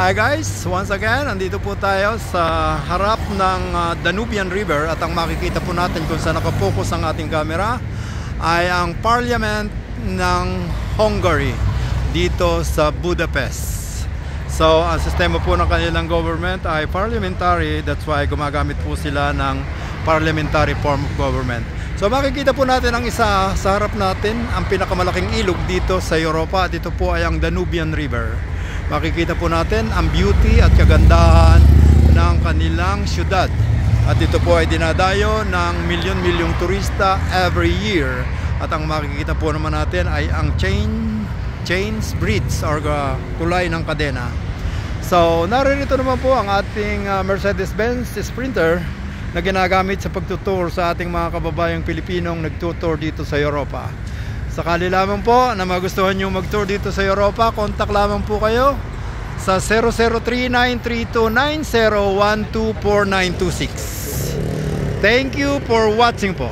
Hi guys, once again, andito po tayo sa harap ng Danubian River at ang makikita po natin kung saan nakapokus ang ating camera ay ang Parliament ng Hungary dito sa Budapest. So, ang sistema po ng kanilang government ay parliamentary, that's why gumagamit po sila ng parliamentary form of government. So, makikita po natin ang isa sa harap natin, ang pinakamalaking ilog dito sa Europa. Dito po ay ang Danubian River. Makikita po natin ang beauty at kagandahan ng kanilang syudad. At ito po ay dinadayo ng milyon-milyong turista every year. At ang makikita po naman natin ay ang chains bridge or tulay ng kadena. So, naririto naman po ang ating Mercedes-Benz Sprinter na ginagamit sa pagtutour sa ating mga kababayang Pilipinong nagtutour dito sa Europa. Sakali lamang po na magustuhan nyo mag-tour dito sa Europa, contact lamang po kayo sa 003-932-9012-4926. Thank you for watching po.